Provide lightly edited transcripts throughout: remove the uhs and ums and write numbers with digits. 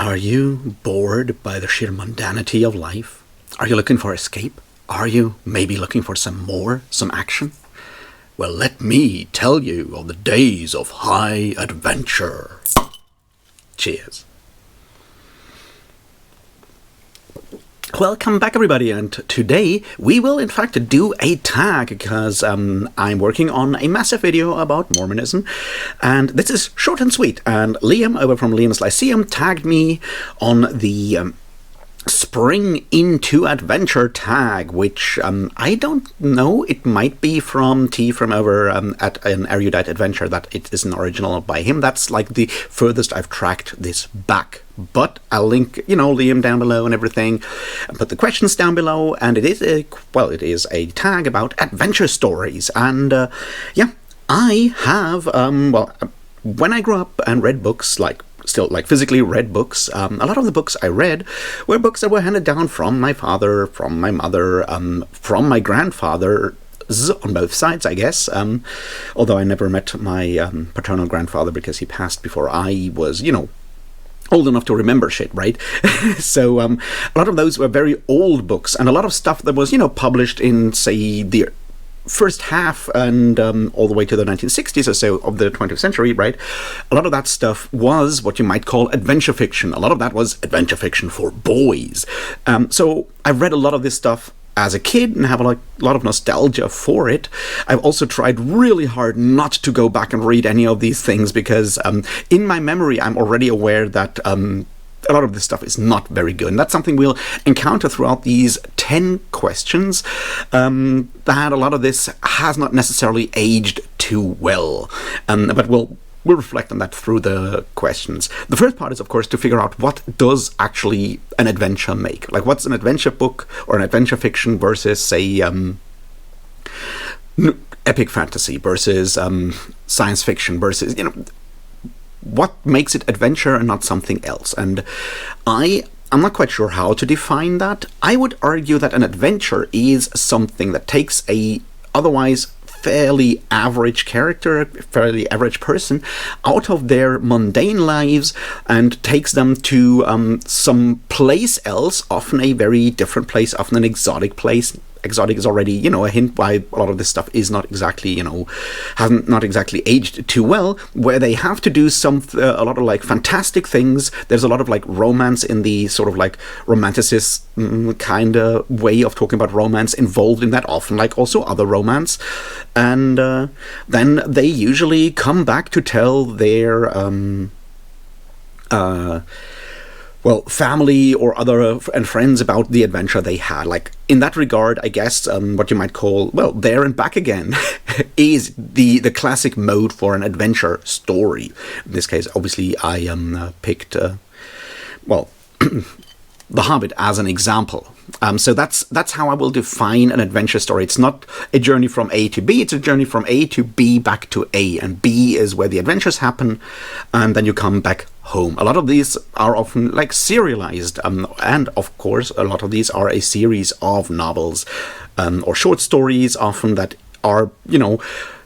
Are you bored by the sheer mundanity of life? Are you looking for escape? Are you maybe looking for some action? Well, let me tell you of the days of high adventure. Cheers. Welcome back, everybody, and today we will in fact do a tag because I'm working on a massive video about Mormonism, and this is short and sweet. And Liam over from Liam's Lyceum tagged me on the Spring into Adventure tag, which I don't know, it might be from T from over at an Erudite Adventure, that it is an original by him. That's like the furthest I've tracked this back. But I'll link, Liam down below and everything, and put the questions down below, and it is a tag about adventure stories. And I have, when I grew up and read books, physically read books, a lot of the books I read were books that were handed down from my father, from my mother, from my grandfather, on both sides, I guess, although I never met my paternal grandfather because he passed before I was, old enough to remember shit, right? So a lot of those were very old books, and a lot of stuff that was, published in, say, the first half and all the way to the 1960s or so of the 20th century, right? A lot of that stuff was what you might call adventure fiction. A lot of that was adventure fiction for boys. So I've read a lot of this stuff as a kid and have a lot of nostalgia for it. I've also tried really hard not to go back and read any of these things because in my memory I'm already aware that a lot of this stuff is not very good, and that's something we'll encounter throughout these 10 questions, that a lot of this has not necessarily aged too well, but we'll reflect on that through the questions. The first part is, of course, to figure out what does actually an adventure make. Like, what's an adventure book or an adventure fiction versus, say, epic fantasy versus science fiction versus, what makes it adventure and not something else? And I'm not quite sure how to define that. I would argue that an adventure is something that takes a otherwise fairly average character, fairly average person, out of their mundane lives and takes them to some place else, often a very different place, often an exotic place. Exotic is already, a hint why a lot of this stuff is not exactly, hasn't not exactly aged too well, where they have to do a lot of fantastic things. There's a lot of romance in the sort of romanticist kind of way of talking about romance involved in that, often also other romance. And then they usually come back to tell their family or other and friends about the adventure they had. In that regard, I guess what you might call, there and back again is the classic mode for an adventure story. In this case, obviously, I picked, The Hobbit as an example. So that's how I will define an adventure story. It's not a journey from A to B, it's a journey from A to B back to A, and B is where the adventures happen, and then you come back home. A lot of these are often serialized, and of course a lot of these are a series of novels or short stories, often that are,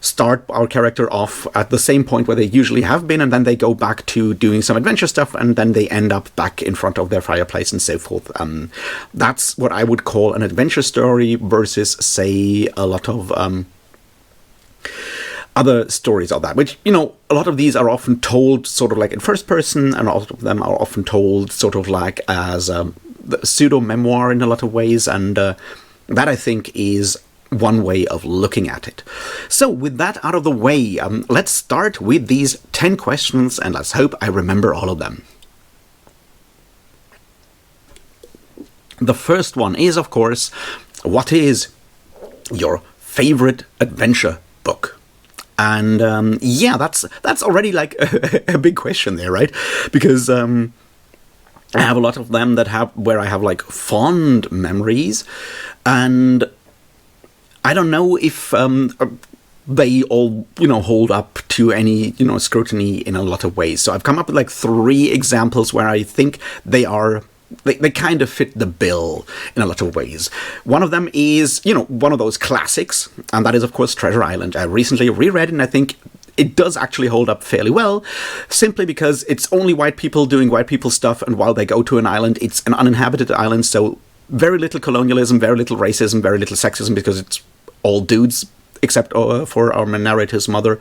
start our character off at the same point where they usually have been, and then they go back to doing some adventure stuff, and then they end up back in front of their fireplace and so forth. That's what I would call an adventure story versus, say, a lot of other stories of that, which, a lot of these are often told sort of in first person, and a lot of them are often told sort of as pseudo-memoir in a lot of ways, and that I think is one way of looking at it. So with that out of the way, let's start with these 10 questions, and let's hope I remember all of them. The first one is, of course, what is your favorite adventure book? And that's already a big question there, right? Because I have a lot of them where I have fond memories, and I don't know if they all, hold up to any, scrutiny in a lot of ways. So I've come up with 3 examples where I think they kind of fit the bill in a lot of ways. One of them is, one of those classics, and that is, of course, Treasure Island. I recently reread it, and I think it does actually hold up fairly well, simply because it's only white people doing white people stuff, and while they go to an island, it's an uninhabited island, so very little colonialism, very little racism, very little sexism, because it's all dudes, except for our narrator's mother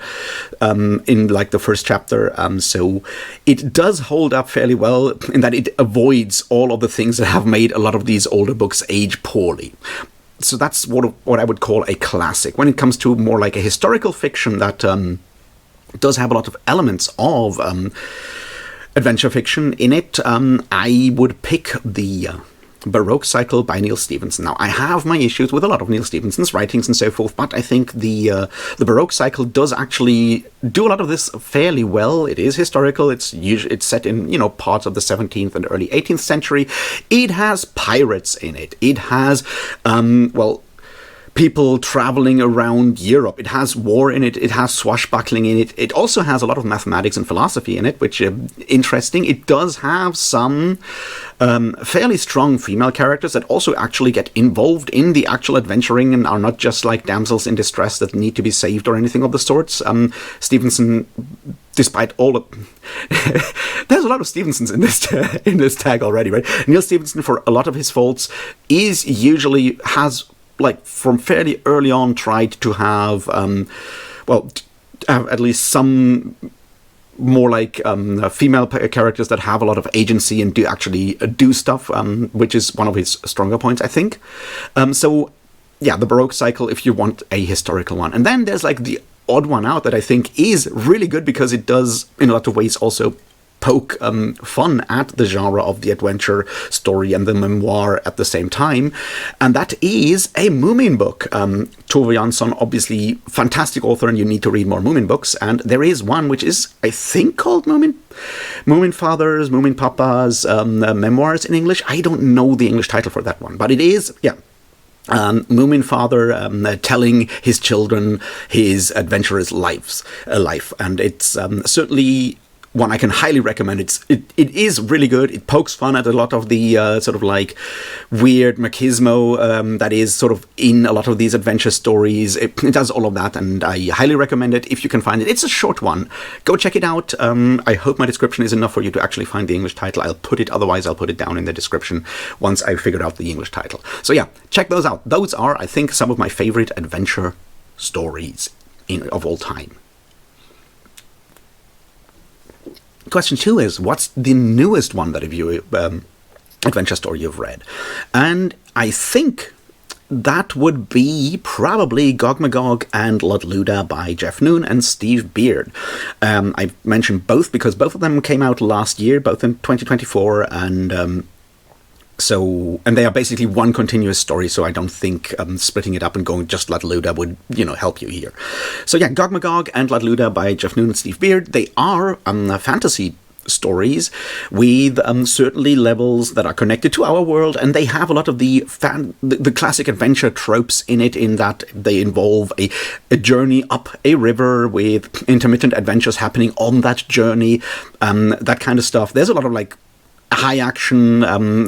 in like the first chapter. So it does hold up fairly well in that it avoids all of the things that have made a lot of these older books age poorly. So that's what I would call a classic. When it comes to more like a historical fiction that does have a lot of elements of adventure fiction in it, I would pick the Baroque Cycle by Neil Stephenson. Now, I have my issues with a lot of Neil Stephenson's writings and so forth, but I think the Baroque Cycle does actually do a lot of this fairly well. It is historical. It's set in, you know, parts of the 17th and early 18th century. It has pirates in it. It has, people traveling around Europe. It has war in it. It has swashbuckling in it. It also has a lot of mathematics and philosophy in it, which is interesting. It does have some fairly strong female characters that also actually get involved in the actual adventuring and are not just like damsels in distress that need to be saved or anything of the sorts. Stevenson, despite all of... There's a lot of Stevensons in this tag already, right? Neil Stephenson, for a lot of his faults, has like from fairly early on tried to have at least some more like female characters that have a lot of agency and do stuff, which is one of his stronger points, I think. So yeah, the Baroque Cycle if you want a historical one. And then there's like the odd one out that I think is really good because it does in a lot of ways also poke fun at the genre of the adventure story and the memoir at the same time, and that is a Moomin book. Tove Jansson, obviously fantastic author, and you need to read more Moomin books, and there is one which is, I think, called Moomin Fathers, Moomin Papas, Memoirs in English. I don't know the English title for that one, but it is, Moomin Father telling his children his adventurous life, and it's certainly one I can highly recommend. It is really good. It pokes fun at a lot of the sort of like weird machismo that is sort of in a lot of these adventure stories. It does all of that, and I highly recommend it if you can find it. It's a short one. Go check it out. I hope my description is enough for you to actually find the English title. Otherwise I'll put it down in the description once I figured out the English title. So yeah, check those out. Those are, I think, some of my favorite adventure stories of all time. Question 2 is, what's the newest one that adventure story you've read? And I think that would be probably Gog Magog and Ludluda by Jeff Noon and Steve Beard. I've mentioned both because both of them came out last year, both in 2024, and they are basically one continuous story, so I don't think splitting it up and going just Ludluda would, help you here. So yeah, Gog Magog and Ludluda by Jeff Noon and Steve Beard. They are fantasy stories with certainly levels that are connected to our world, and they have a lot of the classic adventure tropes in it, in that they involve a journey up a river with intermittent adventures happening on that journey, that kind of stuff. There's a lot of like high action,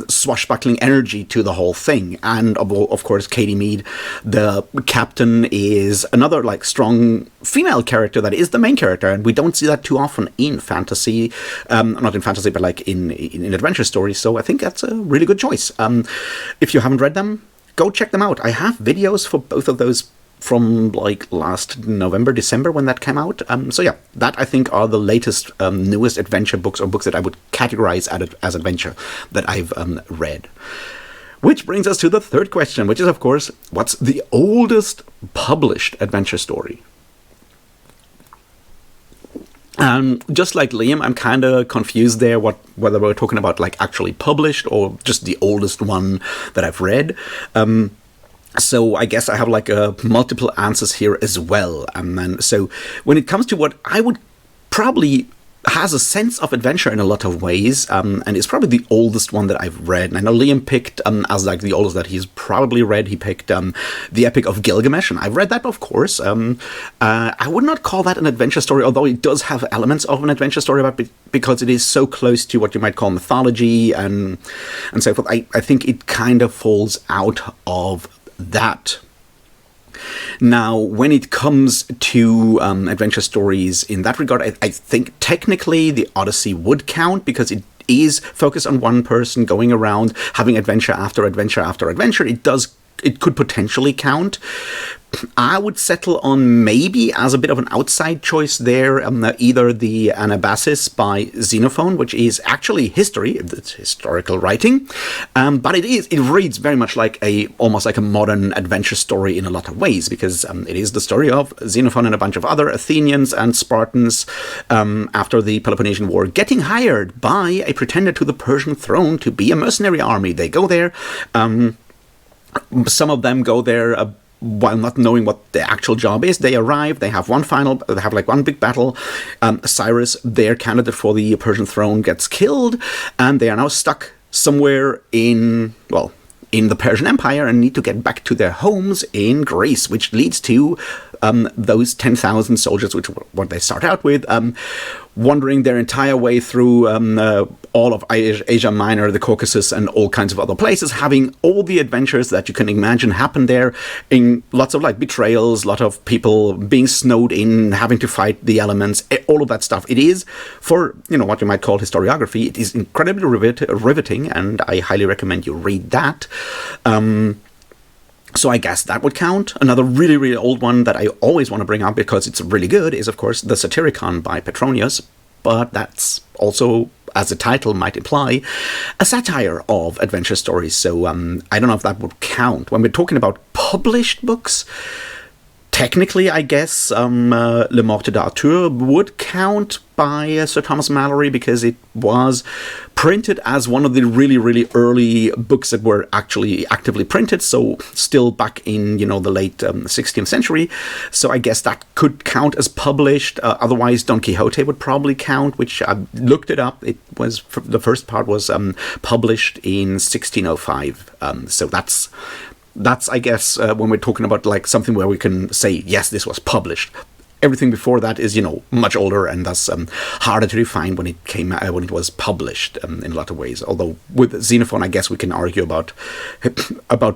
swashbuckling energy to the whole thing. And of course, Katie Mead, the captain, is another like strong female character that is the main character, and we don't see that too often in fantasy, not in fantasy, but like in adventure stories. So I think that's a really good choice. If you haven't read them, go check them out. I have videos for both of those from like last November, December when that came out. So yeah, that I think are the latest, newest adventure books, or books that I would categorize as adventure that I've read. Which brings us to the third question, which is of course, what's the oldest published adventure story? Just like Liam, I'm kind of confused there whether we're talking about like actually published or just the oldest one that I've read. So I guess I have like multiple answers here as well. So when it comes to what I would probably has a sense of adventure in a lot of ways, and it's probably the oldest one that I've read. And I know Liam picked, as like the oldest that he's probably read, he picked the Epic of Gilgamesh, and I've read that, of course. I would not call that an adventure story, although it does have elements of an adventure story, because it is so close to what you might call mythology and so forth. I think it kind of falls out of that Now, when it comes to adventure stories in that regard, I think technically the Odyssey would count because it is focused on one person going around having adventure after adventure after adventure. It could potentially count. I would settle on maybe as a bit of an outside choice there, either the Anabasis by Xenophon, which is actually history, it's historical writing, but it reads very much like almost like a modern adventure story in a lot of ways, because it is the story of Xenophon and a bunch of other Athenians and Spartans after the Peloponnesian War getting hired by a pretender to the Persian throne to be a mercenary army. They go there. Some of them go there while not knowing what the actual job is. They arrive, they have one big battle. Cyrus, their candidate for the Persian throne, gets killed, and they are now stuck somewhere in the Persian Empire and need to get back to their homes in Greece, which leads to those 10,000 soldiers, which what they start out with, wandering their entire way through all of Asia Minor, the Caucasus, and all kinds of other places, having all the adventures that you can imagine happen there, in lots of betrayals, a lot of people being snowed in, having to fight the elements, all of that stuff. It is, for what you might call historiography, it is incredibly riveting, and I highly recommend you read that. So I guess that would count. Another really, really old one that I always want to bring up because it's really good is, of course, the Satyricon by Petronius, but that's also, as the title might imply, a satire of adventure stories. So I don't know if that would count. When we're talking about published books, technically, I guess Le Morte d'Arthur would count by Sir Thomas Malory, because it was printed as one of the really, really early books that were actually actively printed, so still back in, the late 16th century. So I guess that could count as published. Otherwise, Don Quixote would probably count, which I looked it up. It was, the first part was published in 1605. So that's, I guess, when we're talking about something where we can say, yes, this was published. Everything before that is, much older and thus harder to define when it was published in a lot of ways. Although with Xenophon, I guess we can argue about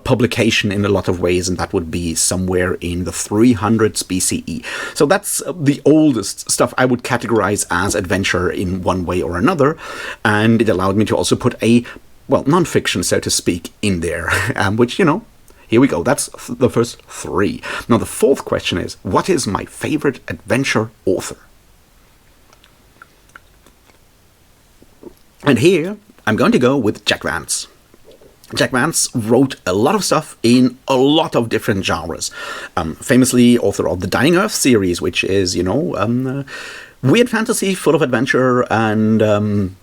publication in a lot of ways, and that would be somewhere in the 300s BCE. So that's the oldest stuff I would categorize as adventure in one way or another, and it allowed me to also put non-fiction, so to speak, in there, which, here we go. That's the first three. Now, the fourth question is, what is my favorite adventure author? And here, I'm going to go with Jack Vance. Jack Vance wrote a lot of stuff in a lot of different genres. Famously, author of the Dying Earth series, which is, weird fantasy full of adventure, and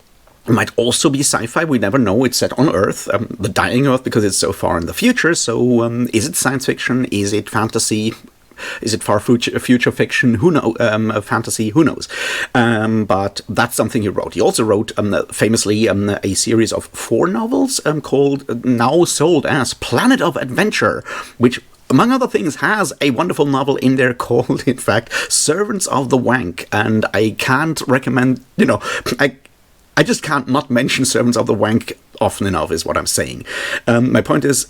it might also be sci-fi, we never know. It's set on Earth, the dying Earth, because it's so far in the future. So is it science fiction? Is it fantasy? Is it far future fiction? Who knows? Fantasy? Who knows? But that's something he wrote. He also wrote, famously, a series of 4 novels called, now sold as Planet of Adventure, which, among other things, has a wonderful novel in there called, in fact, Servants of the Wank. And I can't recommend, I just can't not mention Servants of the Wank often enough, is what I'm saying. My point is,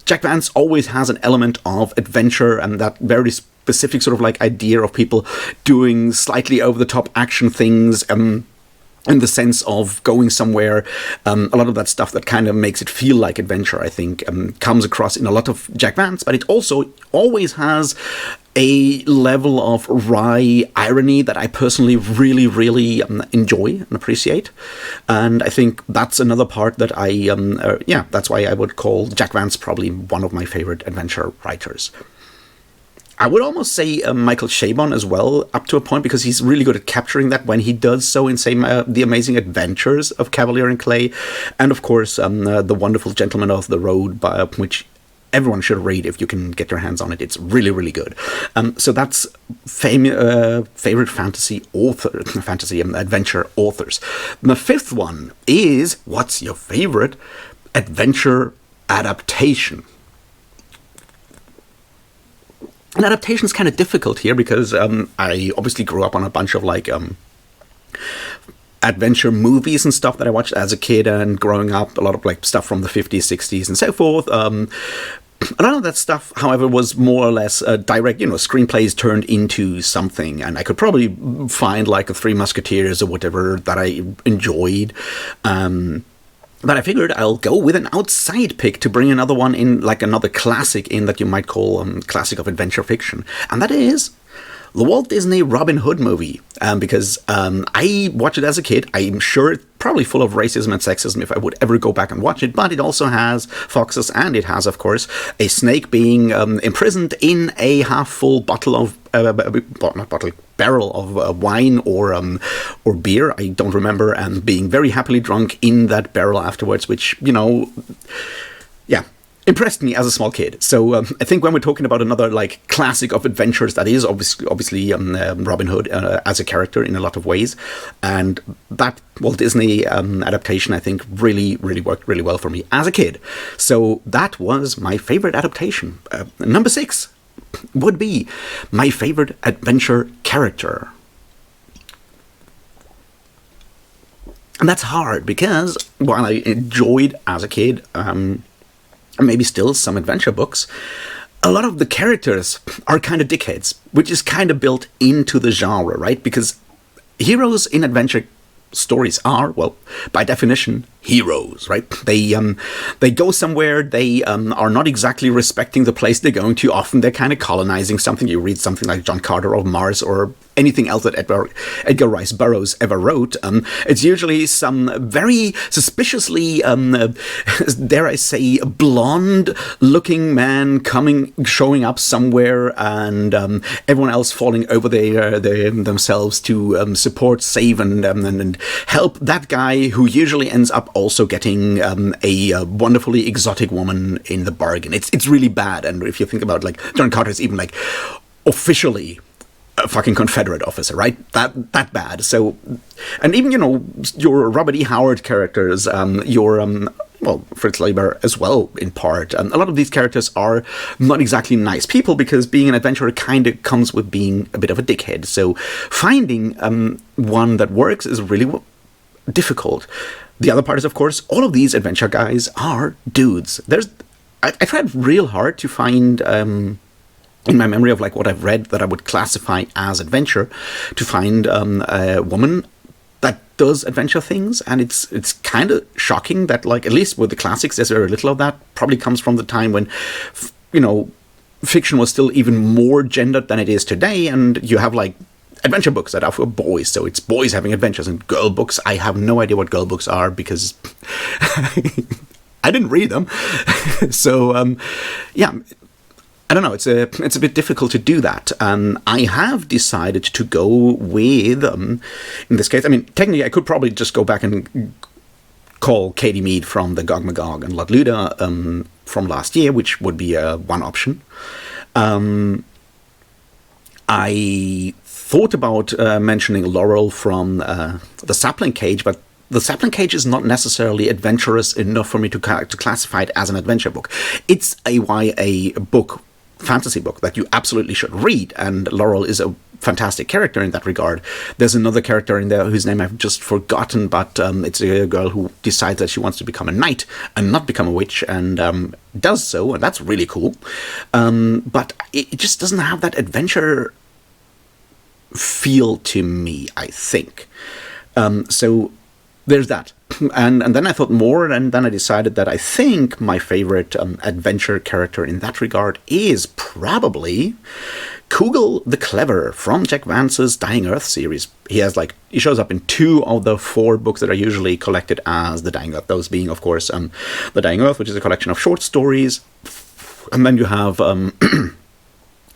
Jack Vance always has an element of adventure and that very specific sort of idea of people doing slightly over-the-top action things, in the sense of going somewhere. A lot of that stuff that kind of makes it feel like adventure, I think, comes across in a lot of Jack Vance, but it also always has a level of wry irony that I personally really, really enjoy and appreciate. And I think that's another part that that's why I would call Jack Vance probably one of my favorite adventure writers. I would almost say Michael Chabon as well, up to a point, because he's really good at capturing that when he does so in, say, The Amazing Adventures of Cavalier and Clay, and of course The Wonderful Gentleman of the Road, which everyone should read if you can get your hands on it. It's really, really good. So that's favorite fantasy adventure authors. The fifth one is, what's your favorite adventure adaptation? And adaptation is kind of difficult here because I obviously grew up on a bunch of adventure movies and stuff that I watched as a kid and growing up, a lot of stuff from the 50s, 60s and so forth. A lot of that stuff, however, was more or less direct, screenplays turned into something. And I could probably find like a Three Musketeers or whatever that I enjoyed. But I figured I'll go with an outside pick to bring another one in, like another classic in that you might call classic of adventure fiction. And that is the Walt Disney Robin Hood movie, because I watched it as a kid. I'm sure it's probably full of racism and sexism if I would ever go back and watch it, but it also has foxes, and it has, of course, a snake being imprisoned in a half-full bottle of, barrel of wine or beer, I don't remember, and being very happily drunk in that barrel afterwards, which, yeah, impressed me as a small kid. So I think when we're talking about another like classic of adventures, that is obviously Robin Hood as a character in a lot of ways, and that Walt Disney adaptation I think really worked really well for me as a kid. So that was my favorite adaptation. Number 6 would be my favorite adventure character. And that's hard because while I enjoyed as a kid maybe still some adventure books, a lot of the characters are kind of dickheads, which is kind of built into the genre, right? Because heroes in adventure stories are, well, by definition, heroes, right? They go somewhere, they are not exactly respecting the place they're going to. Often they're kind of colonizing something. You read something like John Carter of Mars or anything else that Edgar Rice Burroughs ever wrote. It's usually some very suspiciously, dare I say, blonde-looking man showing up somewhere, and everyone else falling over themselves to support, save, and help that guy who usually ends up also getting a wonderfully exotic woman in the bargain. It's really bad, and if you think about like John Carter's even like officially a fucking Confederate officer, right? That bad. So, and even your Robert E. Howard characters, Fritz Leiber as well in part. A lot of these characters are not exactly nice people because being an adventurer kind of comes with being a bit of a dickhead. So finding one that works is really difficult. The other part is, of course, all of these adventure guys are dudes. I tried real hard to find, in my memory of like what I've read that I would classify as adventure, to find a woman that does adventure things, and it's kind of shocking that, like, at least with the classics, there's very little of that. Probably comes from the time when, fiction was still even more gendered than it is today, and you have like adventure books that are for boys, so it's boys having adventures, and girl books, I have no idea what girl books are because I didn't read them. So yeah, I don't know, it's a bit difficult to do that. I have decided to go with, in this case, I mean, technically I could probably just go back and call Katie Mead from the Gog Magog and Lord Luda from last year, which would be one option. I thought about mentioning Laurel from The Sapling Cage, but The Sapling Cage is not necessarily adventurous enough for me to classify it as an adventure book. It's a YA book, fantasy book, that you absolutely should read, and Laurel is a fantastic character in that regard. There's another character in there whose name I've just forgotten, but it's a girl who decides that she wants to become a knight and not become a witch, and does so, and that's really cool. But it just doesn't have that adventure feel to me, I think. So there's that. And then I thought more, and then I decided that I think my favorite adventure character in that regard is probably Kugel the Clever from Jack Vance's Dying Earth series. He shows up in 2 of the 4 books that are usually collected as The Dying Earth, those being, of course, The Dying Earth, which is a collection of short stories, and then you have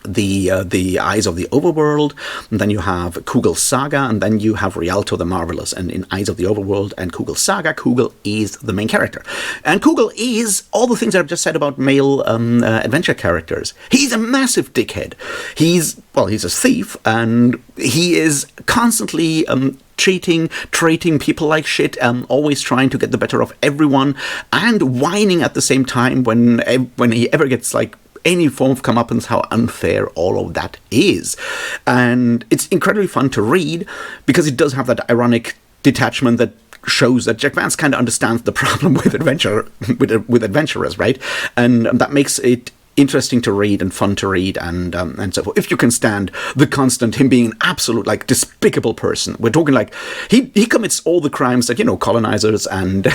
the Eyes of the Overworld, and then you have Kugel Saga, and then you have Rialto the Marvelous. And in Eyes of the Overworld and Kugel Saga, Kugel is the main character. And Kugel is all the things I've just said about male adventure characters. He's a massive dickhead. He's a thief, and he is constantly cheating, treating people like shit, always trying to get the better of everyone, and whining at the same time when he ever gets like any form of comeuppance, how unfair all of that is. And it's incredibly fun to read because it does have that ironic detachment that shows that Jack Vance kind of understands the problem with adventurers, right? And that makes it interesting to read and fun to read and so forth. If you can stand the constant him being an absolute like despicable person. We're talking like he commits all the crimes that, you know, colonizers and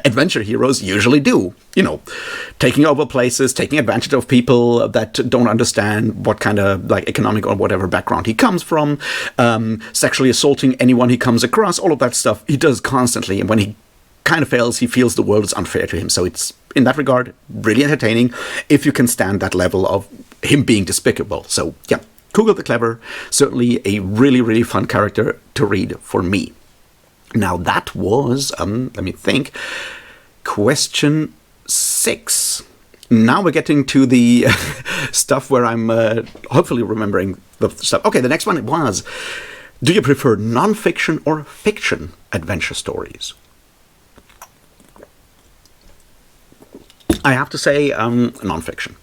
adventure heroes usually do. You know, taking over places, taking advantage of people that don't understand what kind of like economic or whatever background he comes from, sexually assaulting anyone he comes across, all of that stuff he does constantly. And when he kind of fails, he feels the world is unfair to him. So it's, in that regard, really entertaining if you can stand that level of him being despicable. So yeah, Kugel the Clever, certainly a really, really fun character to read for me. Now that was, let me think, question 6. Now we're getting to the stuff where I'm hopefully remembering the stuff. Okay, the next one was, do you prefer non-fiction or fiction adventure stories? I have to say non-fiction.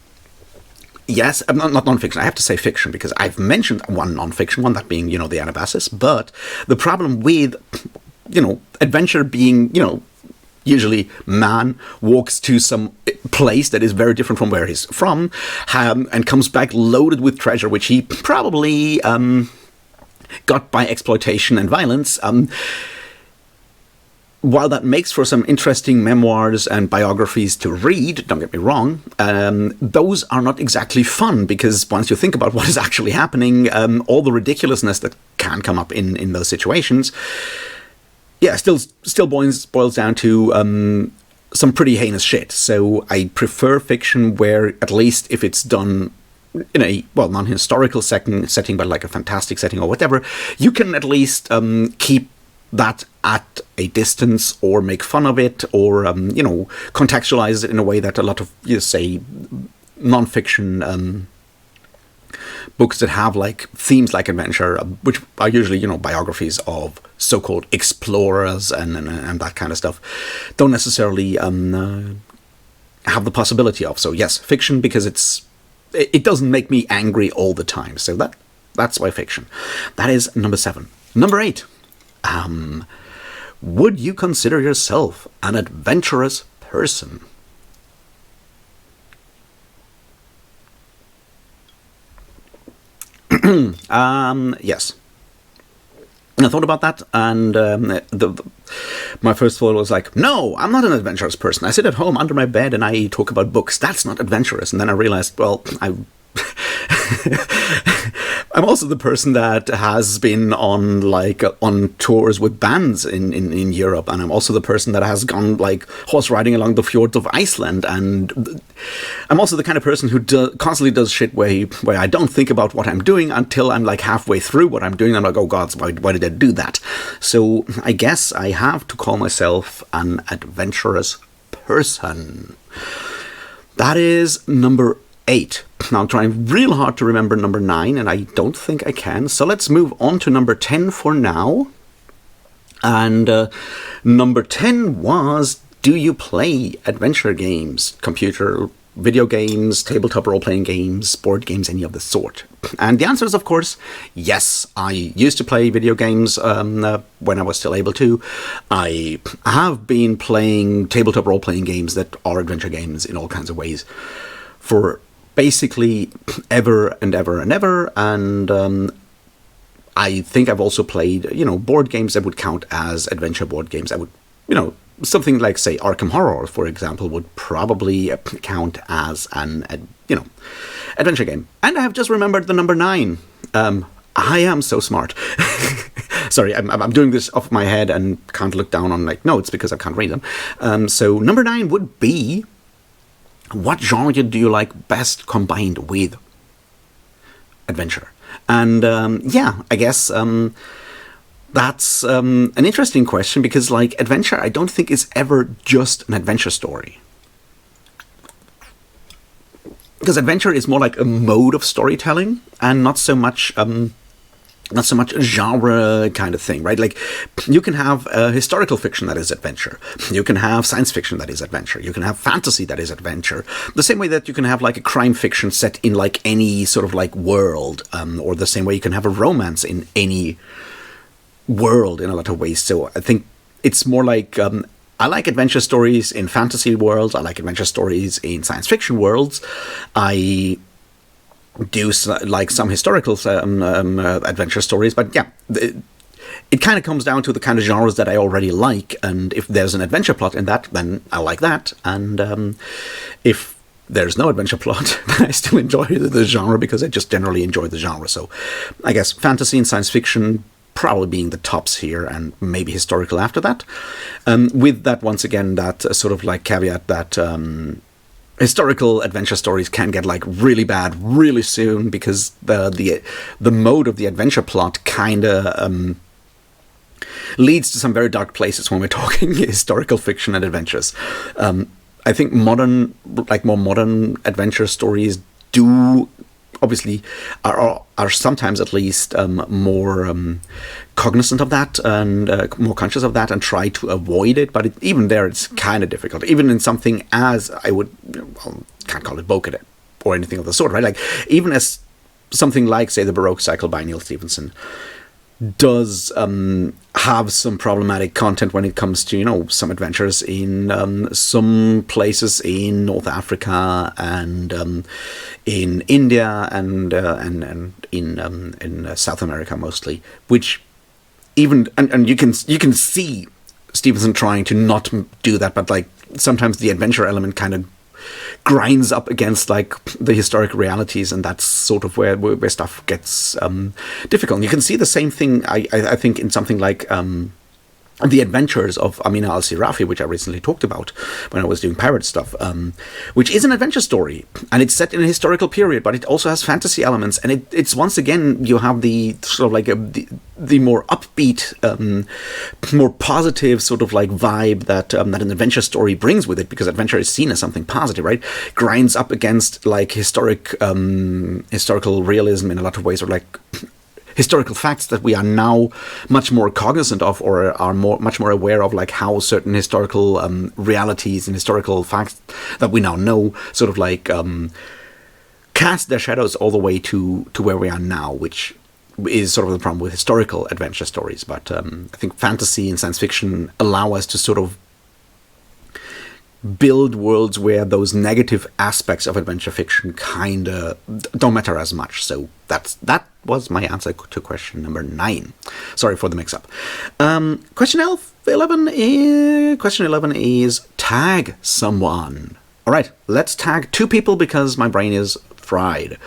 Yes, not non-fiction. I have to say fiction because I've mentioned one non-fiction one, that being, you know, the Anabasis. But the problem with, you know, adventure being, you know, usually man walks to some place that is very different from where he's from, and comes back loaded with treasure, which he probably got by exploitation and violence. While that makes for some interesting memoirs and biographies to read, don't get me wrong, those are not exactly fun, because once you think about what is actually happening, all the ridiculousness that can come up in those situations, yeah, still boils down to some pretty heinous shit. So I prefer fiction where, at least if it's done in a, well, non-historical setting, but like a fantastic setting or whatever, you can at least keep that at a distance, or make fun of it, or you know, contextualize it in a way that a lot of, you say, non-fiction books that have like themes like adventure, which are usually, you know, biographies of so-called explorers and that kind of stuff, don't necessarily have the possibility of. So yes, fiction, because it doesn't make me angry all the time. So that's why fiction. That is number 7. Number 8. Would you consider yourself an adventurous person? Yes. I thought about that, and my first thought was like, no, I'm not an adventurous person. I sit at home under my bed and I talk about books. That's not adventurous. And then I realized, well, I'm also the person that has been on tours with bands in Europe, and I'm also the person that has gone like horse riding along the fjords of Iceland, and I'm also the kind of person who constantly does shit where I don't think about what I'm doing until I'm like halfway through what I'm doing. I'm like, oh God, why did I do that? So I guess I have to call myself an adventurous person. That is number 8. Now I'm trying real hard to remember number 9, and I don't think I can. So let's move on to number 10 for now. And number 10 was, do you play adventure games, computer, video games, tabletop role-playing games, board games, any of the sort? And the answer is, of course, yes. I used to play video games when I was still able to. I have been playing tabletop role-playing games that are adventure games in all kinds of ways for basically ever and ever and ever. And I think I've also played, you know, board games that would count as adventure board games. I would, you know, something like, say, Arkham Horror, for example, would probably count as an, you know, adventure game. And I have just remembered the number 9. I am so smart. Sorry, I'm doing this off my head and can't look down on like notes because I can't read them. So number 9 would be, what genre do you like best combined with adventure? And yeah, I guess that's an interesting question, because like adventure, I don't think is ever just an adventure story. Because adventure is more like a mode of storytelling and not so much a genre kind of thing, right? Like, you can have historical fiction that is adventure. You can have science fiction that is adventure. You can have fantasy that is adventure. The same way that you can have like a crime fiction set in like any sort of like world, or the same way you can have a romance in any world in a lot of ways. So I think it's more like I like adventure stories in fantasy worlds. I like adventure stories in science fiction worlds. I do like some historical adventure stories, but yeah, it kind of comes down to the kind of genres that I already like, and if there's an adventure plot in that, then I like that, and if there's no adventure plot, then I still enjoy the genre because I just generally enjoy the genre. So I guess fantasy and science fiction probably being the tops here, and maybe historical after that. With that, once again, that sort of like caveat that historical adventure stories can get like really bad really soon because the mode of the adventure plot kind of leads to some very dark places when we're talking historical fiction and adventures. I think more modern adventure stories do obviously are sometimes at least more cognizant of that and more conscious of that and try to avoid it. But even there, it's kind of difficult. Even in something as I would can't call it Bokedet or anything of the sort, right? Like even as something like, say, the Baroque Cycle by Neil Stephenson does have some problematic content when it comes to, some adventures in some places in North Africa and in India and in South America mostly, which even and you can see Stevenson trying to not do that, but like sometimes the adventure element kind of grinds up against like the historic realities, and that's sort of where stuff gets difficult. And you can see the same thing, I think, in something like The Adventures of Amina al-Sirafi, which I recently talked about when I was doing pirate stuff, which is an adventure story, and it's set in a historical period, but it also has fantasy elements, and it's once again, you have the sort of like the more upbeat, more positive sort of like vibe that an adventure story brings with it, because adventure is seen as something positive, right? Grinds up against like historical realism in a lot of ways, or like historical facts that we are now much more cognizant of, or are much more aware of, like how certain historical realities and historical facts that we now know sort of like cast their shadows all the way to where we are now, which is sort of the problem with historical adventure stories. But I think fantasy and science fiction allow us to sort of build worlds where those negative aspects of adventure fiction kind of don't matter as much. So that was my answer to question number 9. Sorry for the mix-up. Question 11 is tag someone. All right, let's tag 2 people because my brain is fried.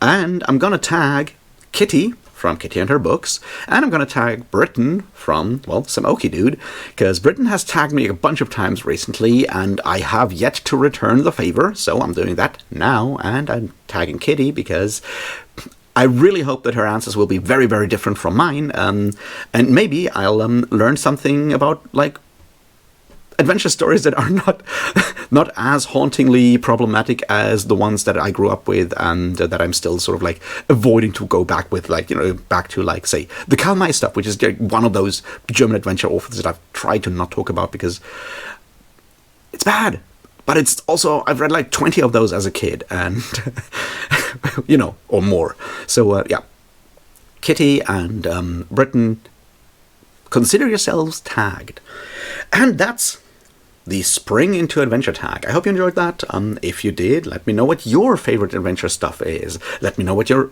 And I'm going to tag Kitty from Kitty and Her Books, and I'm going to tag Britton from, well, some Okie Dude, because Britton has tagged me a bunch of times recently, and I have yet to return the favor, so I'm doing that now, and I'm tagging Kitty because I really hope that her answers will be very, very different from mine, and maybe I'll learn something about, like, adventure stories that are not as hauntingly problematic as the ones that I grew up with, and that I'm still sort of like avoiding to go back with, like, back to, like, say, the Karl May stuff, which is one of those German adventure authors that I've tried to not talk about because it's bad. But it's also, I've read like 20 of those as a kid, and or more. So yeah, Kitty and Britton, consider yourselves tagged. And that's the Spring into Adventure tag. I hope you enjoyed that. If you did, let me know what your favorite adventure stuff is. Let me know what your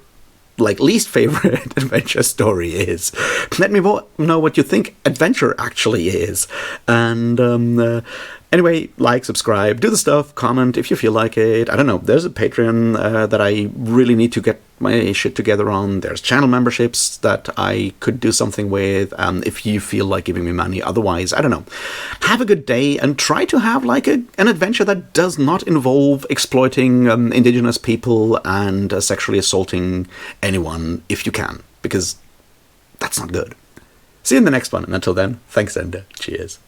least favorite adventure story is. Let me know what you think adventure actually is. And anyway, like, subscribe, do the stuff, comment if you feel like it. I don't know, there's a Patreon that I really need to get my shit together on. There's channel memberships that I could do something with, if you feel like giving me money. Otherwise, I don't know. Have a good day, and try to have like an adventure that does not involve exploiting indigenous people and sexually assaulting anyone if you can, because that's not good. See you in the next one, and until then, thanks and cheers.